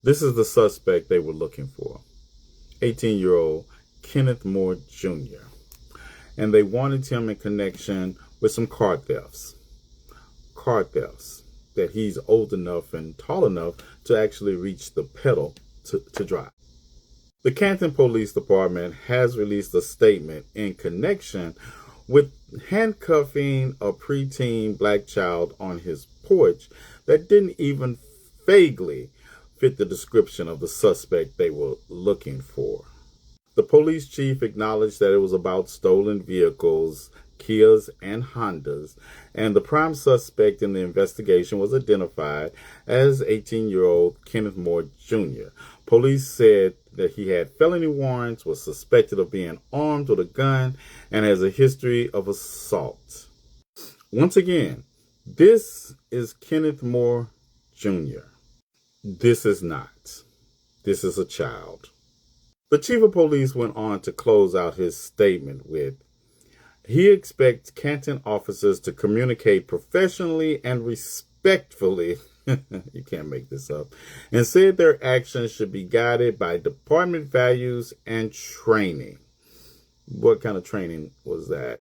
This is the suspect they were looking for, 18-year-old Kenneth Moore Jr., and they wanted him in connection with some car thefts. Car thefts that he's old enough and tall enough to actually reach the pedal to drive. The Canton Police Department has released a statement in connection with handcuffing a preteen black child on his porch that didn't even vaguely fit the description of the suspect they were looking for. The police chief acknowledged that it was about stolen vehicles, Kias and Hondas, and the prime suspect in the investigation was identified as 18-year-old Kenneth Moore Jr. Police said that he had felony warrants, was suspected of being armed with a gun, and has a history of assault. Once again, this is Kenneth Moore Jr. This is not. This is a child. The chief of police went on to close out his statement with, he expects Canton officers to communicate professionally and respectfully, you can't make this up, and said their actions should be guided by department values and training. What kind of training was that?